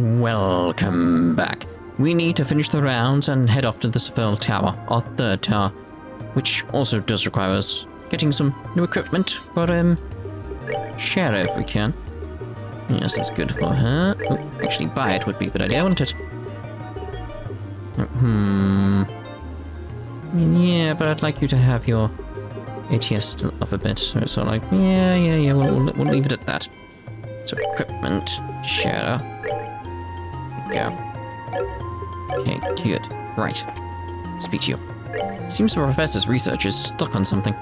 Welcome back. We need to finish the rounds and head off to the Sapphirl Tower, our third tower, which also does require us getting some new equipment for Shara if we can. Yes, that's good for her. Ooh, actually, buy it would be a good idea, wouldn't it? Yeah, but I'd like you to have your ATS still up a bit, so it's all like, yeah, we'll leave it at that. So, equipment, Shara. There we go. Okay, good. Right. Speak to you. Seems the professor's research is stuck on something.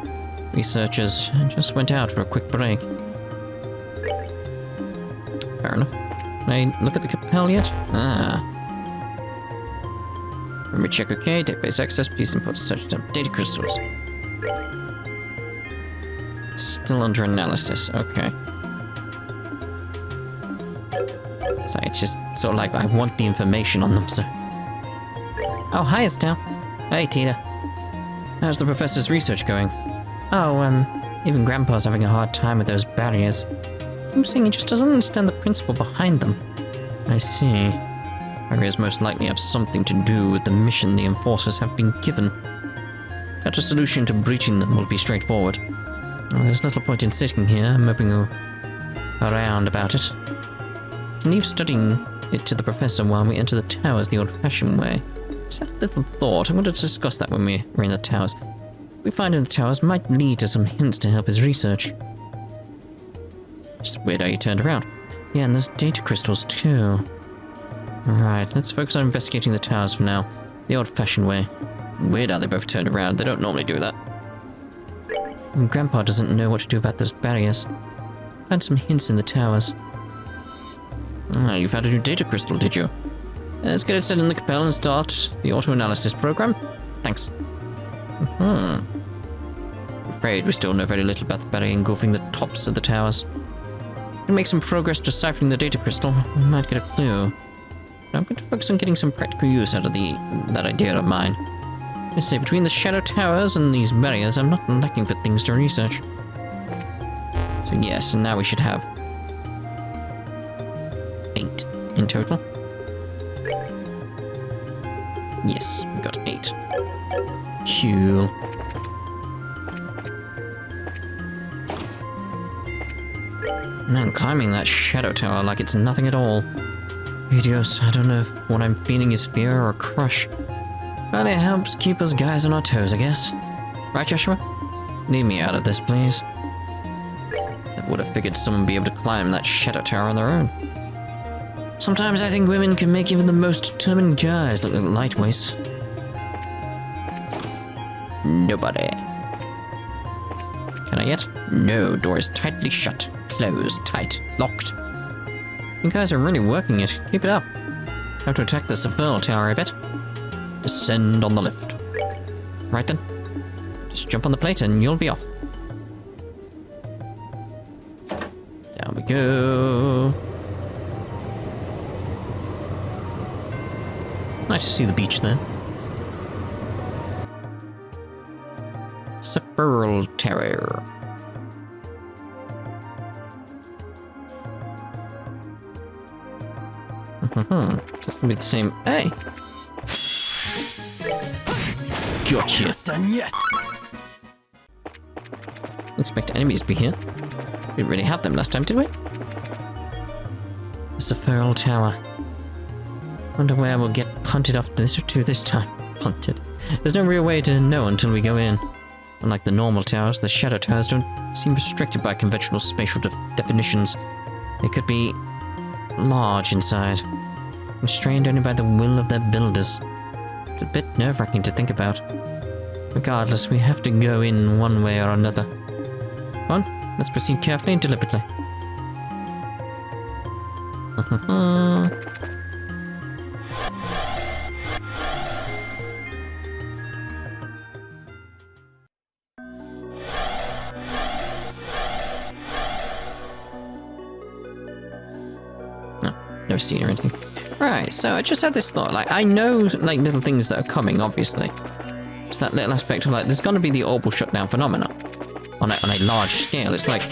Researchers just went out for a quick break. Fair enough. Can I look at the Capel yet? Memory check okay, database access, please input search term data crystals. Still under analysis, okay. So it's just sort of like I want the information on them, so. Oh, hi Estelle. Hey Tina. How's the professor's research going? Oh, even Grandpa's having a hard time with those barriers. I'm saying he just doesn't understand the principle behind them. I see. Barriers most likely have something to do with the mission the enforcers have been given. But a solution to breaching them will be straightforward. Well, there's little point in sitting here, moping around about it. Can leave studying it to the professor while we enter the towers the old-fashioned way. Just had a little thought. I wanted to discuss that when we're in the towers. What we find in the towers might lead to some hints to help his research. Just weird how you turned around. Yeah, and there's data crystals too. Alright, let's focus on investigating the towers for now. The old-fashioned way. Weird how they both turned around. They don't normally do that. And Grandpa doesn't know what to do about those barriers. Found some hints in the towers. Ah, you found a new data crystal, did you? Let's get it set in the Capel and start the auto-analysis program. Thanks. I'm afraid we still know very little about the barrier engulfing the tops of the towers. We can make some progress deciphering the data crystal. We might get a clue. But I'm going to focus on getting some practical use out of that idea of mine. I say, between the shadow towers and these barriers, I'm not lacking for things to research. So yes, and now we should have 8 in total. Yes, we got 8. Cool. Man, climbing that shadow tower like it's nothing at all. Radios, I don't know if what I'm feeling is fear or crush. But it helps keep us guys on our toes, I guess. Right, Joshua? Leave me out of this, please. I would have figured someone would be able to climb that shadow tower on their own. Sometimes I think women can make even the most determined guys look like lightweights. Nobody. Can I yet? No, door is tightly shut. Closed, tight, locked. You guys are really working it. Keep it up. Have to attack the Sapphirl Tower, I bet. Descend on the lift. Right then. Just jump on the plate and you'll be off. Down we go. Nice to see the beach there. Sapphirl Tower. So it's gonna be the same. Hey! Gotcha. Done yet. Expect enemies to be here. We didn't really have them last time, did we? The Sapphirl Tower. Wonder where we'll get punted off this time. Punted. There's no real way to know until we go in. Unlike the normal towers, the shadow towers don't seem restricted by conventional spatial definitions. They could be large inside, constrained only by the will of their builders. It's a bit nerve-wracking to think about. Regardless, we have to go in one way or another. Come on, let's proceed carefully and deliberately. No scene or anything. Right, so I just had this thought, like, I know, like, little things that are coming, obviously. It's that little aspect of, like, there's gonna be the orbital shutdown phenomena. On a large scale. It's like,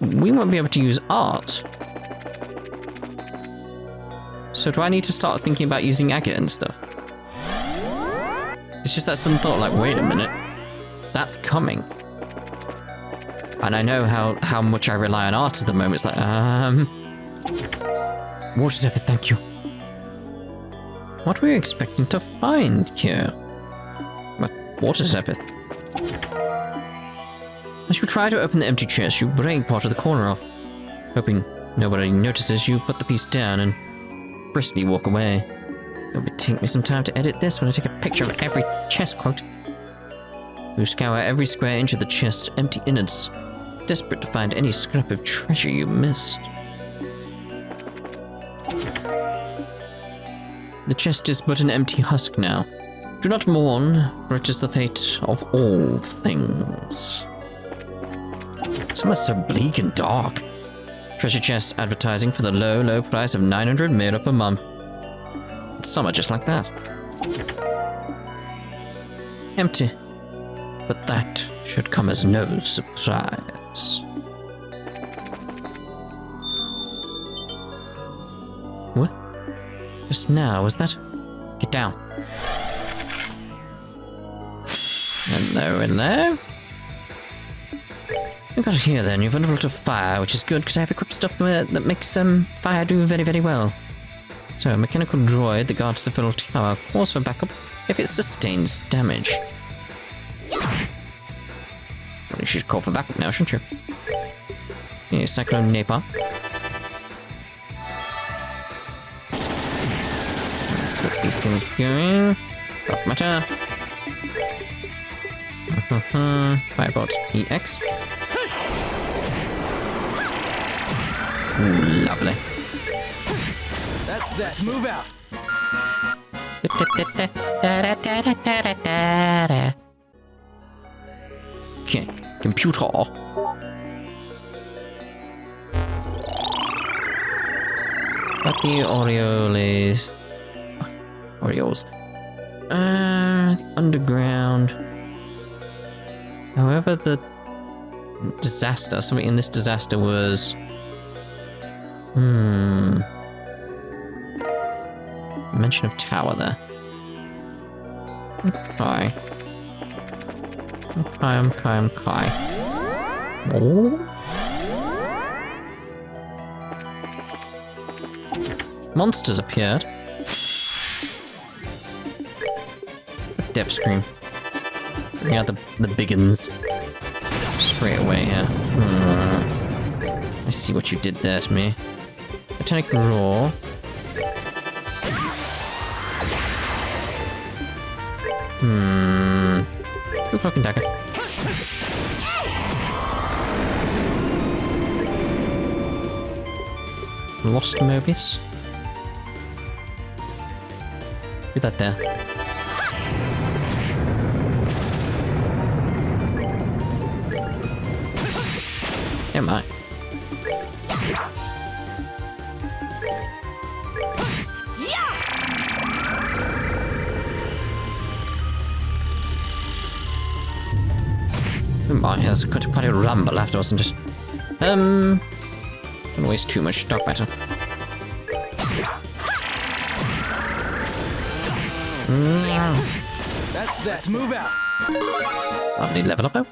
we won't be able to use art So do I need to start thinking about using agate and stuff? It's just that sudden thought, like, wait a minute. That's coming. And I know how much I rely on art at the moment. It's like, Water Zephyr, thank you. What were you expecting to find here? What? Water Zephyr. As you try to open the empty chest, you break part of the corner off. Hoping nobody notices, you put the piece down and briskly walk away. It would take me some time to edit this when I take a picture of every chest quote. You scour every square inch of the chest, empty innards, desperate to find any scrap of treasure you missed. The chest is but an empty husk now. Do not mourn, for it is the fate of all things. Somewhere so bleak and dark. Treasure chest advertising for the low, low price of 900 mera per month. Some are just like that. Empty. But that should come as no surprise. What? Just now, was that? Get down. Hello, hello. We've got it here then. You're vulnerable to fire, which is good because I have equipped stuff that makes fire do very, very well. So, a mechanical droid that guards the Sapphirl tower calls for backup if it sustains damage. Well, you should call for backup now, shouldn't you? Yeah, Cyclone Napalm. Let's get these things going. Dark matter. Firebot EX. Ooh, lovely. That's that. Move out. Okay, computer. What the Orioles? Orioles. Underground. However, the disaster, something in this disaster was... Mention of tower there. Okay. Okay. Oh. Monsters appeared. Dev scream. Bring out the biggins. Straight away here. I see what you did there to me. Botanic Roar. Good cloak and dagger. Lost Mobius. Do that there. Am I? Oh, yeah, that's quite a rumble after, wasn't it? Don't waste too much dark matter. That's that. Move out. Lovely level up.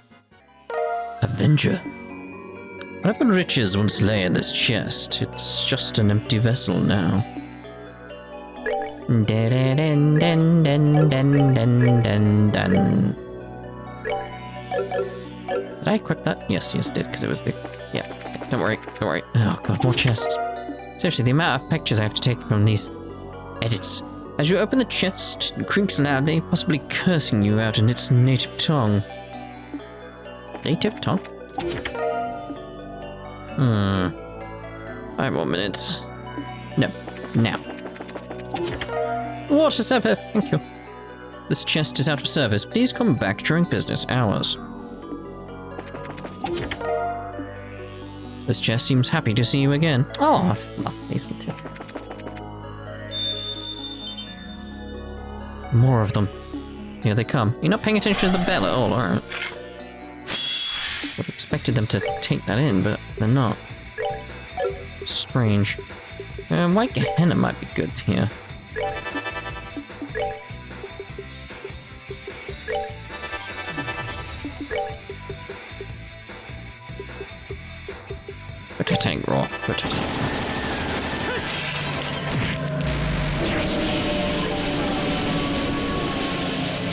Avenger. Whatever riches once lay in this chest, it's just an empty vessel now. Did I equip that? Yes, did, because it was the... Yeah, don't worry. Oh god, more chests. Seriously, the amount of pictures I have to take from these edits. As you open the chest, it creaks loudly, possibly cursing you out in its native tongue. Native tongue? 5 more minutes. No, now. Water Zephyr, thank you. This chest is out of service. Please come back during business hours. This chest seems happy to see you again. Oh, that's lovely, isn't it? More of them. Here they come. You're not paying attention to the bell at all, alright? Would have expected them to take that in, but they're not. Strange. White Gehenna might be good here. Go to tank raw. Go to tank.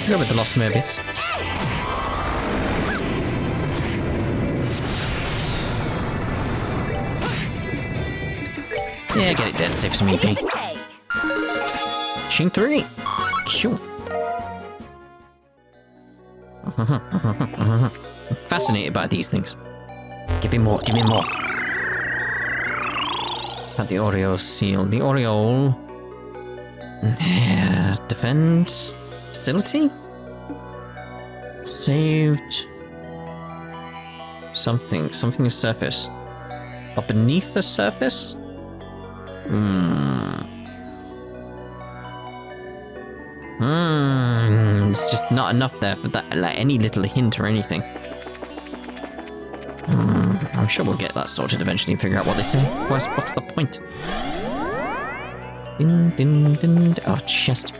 Go with the Lost Mobius. Yeah, get it dead, save some EP. Ching 3. Cool. I'm fascinated by these things. Give me more, give me more. At the Oreo seal. The Oreo... defense... facility? Saved... something. Something is surface. But beneath the surface? It's just not enough there for that, like, any little hint or anything. I'm sure we'll get that sorted eventually and figure out what they say. What's the point? Din, din, din, din. Oh, chest.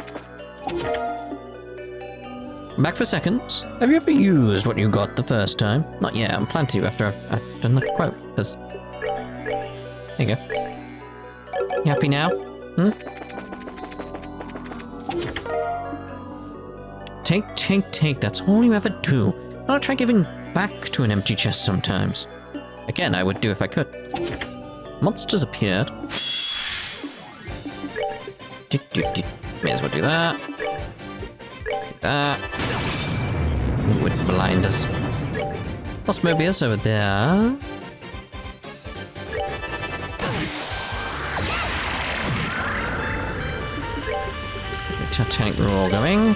Back for seconds. Have you ever used what you got the first time? Not yet. I'm planning to after I've done the quote. Because there you go. You happy now? Take. That's all you ever do. I'll try giving back to an empty chest sometimes. Again, I would do if I could. Monsters appeared. May as well do that. Do that. Ooh, it blind us. Lost Mobius over there. Tank roar going.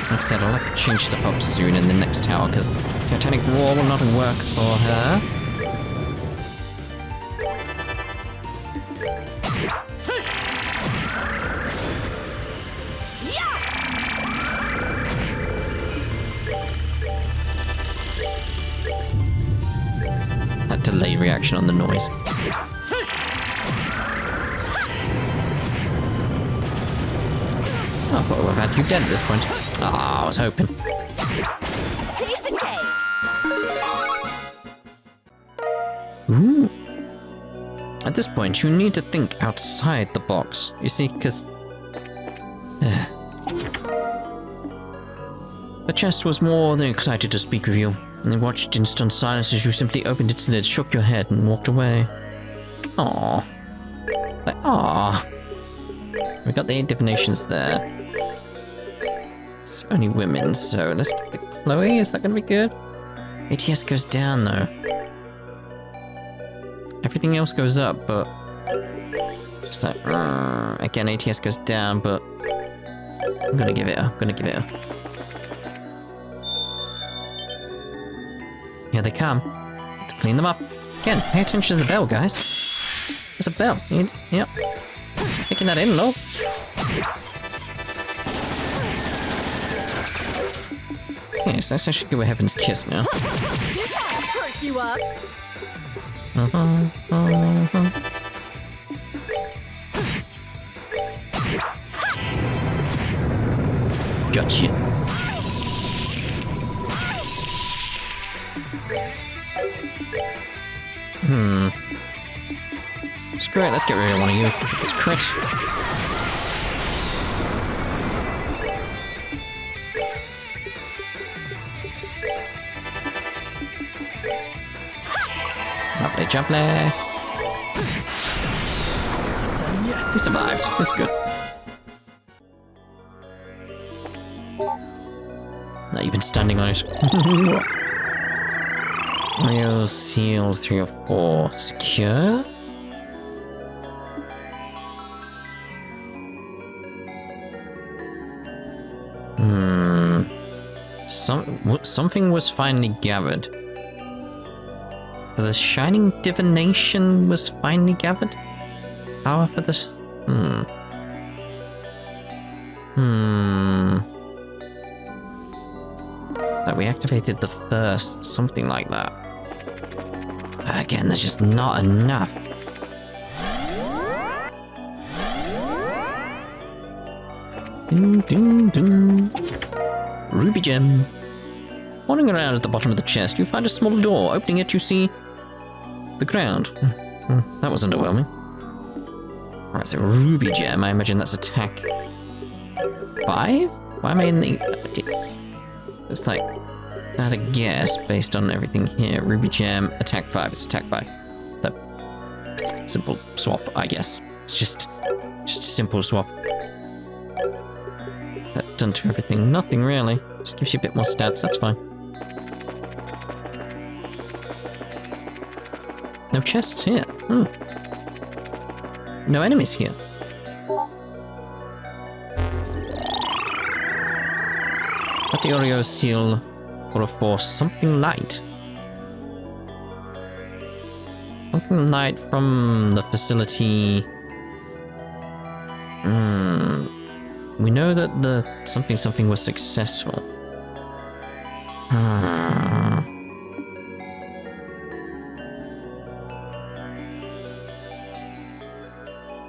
Like I said, I'll have to change stuff up soon in the next tower because Titanic Roar will not work for her. That delayed reaction on the noise. I thought I would have had you dead at this point. Ah, I was hoping. Ooh. At this point, you need to think outside the box. You see, because... The chest was more than excited to speak with you. And they watched in stunned silence as you simply opened its lid, shook your head, and walked away. Aww. Like, aww. We got the 8 divinations there. It's only women, so let's get the Chloe. Is that going to be good? ATS goes down, though. Everything else goes up, but... Just like... again, ATS goes down, but... I'm going to give it a... Here they come. Let's clean them up. Again, pay attention to the bell, guys. There's a bell. Yep. Taking that in, low. Okay, so I should go a Heaven's Kiss now. Perk you up. Gotcha. Screw it, let's get rid of one of you. It's crit. Lovely, lovely. He survived. It's good. Not even standing on it. Real seal 3 or 4. Secure? Something was finally gathered. The shining divination was finally gathered? However, this... That we activated the first, something like that. Again, there's just not enough. Doo, doo, doo. Ruby gem. Wandering around at the bottom of the chest, you find a small door. Opening it, you see the ground. That was underwhelming. Right, so ruby gem. I imagine that's attack 5? Why am I in the... It's like... I had a guess based on everything here. Ruby gem, attack 5. It's attack 5. So, simple swap, I guess. It's just a simple swap. Is that done to everything? Nothing really. Just gives you a bit more stats, that's fine. No chests here. No enemies here. Let the Oreo seal or a force something light. Something light from the facility. We know that the something was successful.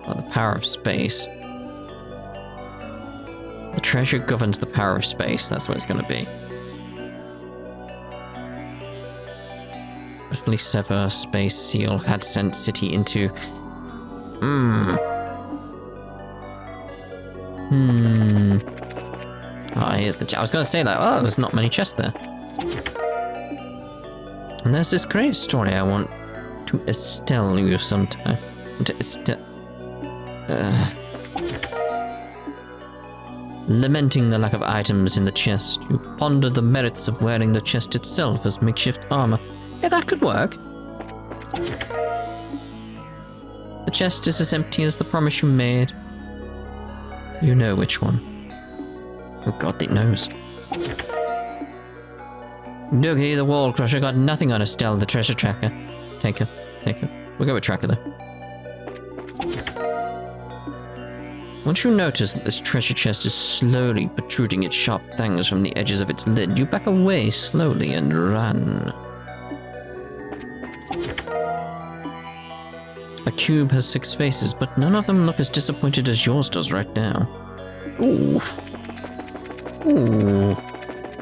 Oh, the power of space. The treasure governs the power of space. That's what it's going to be. Utterly sever space seal had sent city into... Oh, here's the... I was going to say that. Oh, there's not many chests there. And there's this great story I want to Estelle you sometime. To Estelle... Lamenting the lack of items in the chest, you ponder the merits of wearing the chest itself as makeshift armor. Yeah, that could work. The chest is as empty as the promise you made. You know which one. Oh god, it knows. Doogie, the wall crusher, got nothing on Estelle, the treasure tracker. Take her. We'll go with tracker though. Once you notice that this treasure chest is slowly protruding its sharp fangs from the edges of its lid, you back away slowly and run. A cube has 6 faces, but none of them look as disappointed as yours does right now. Oof. Ooh.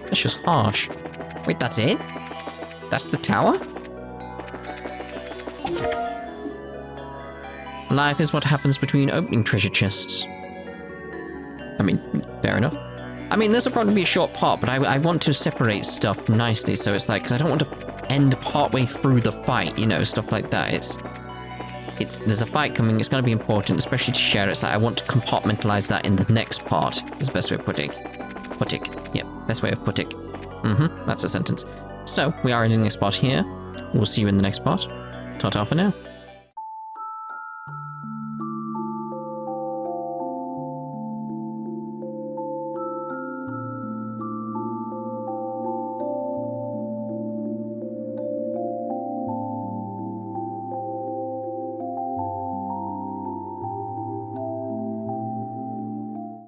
That's just harsh. Wait, that's it? That's the tower? Life is what happens between opening treasure chests. I mean, fair enough. I mean, this will probably be a short part, but I want to separate stuff nicely, so it's like, because I don't want to end partway through the fight, you know, stuff like that. There's a fight coming, it's going to be important, especially to share it, so I want to compartmentalize that in the next part, is the best way of putting it. Yep, best way of putting it. That's a sentence. So, we are ending this part here. We'll see you in the next part. Ta-ta for now.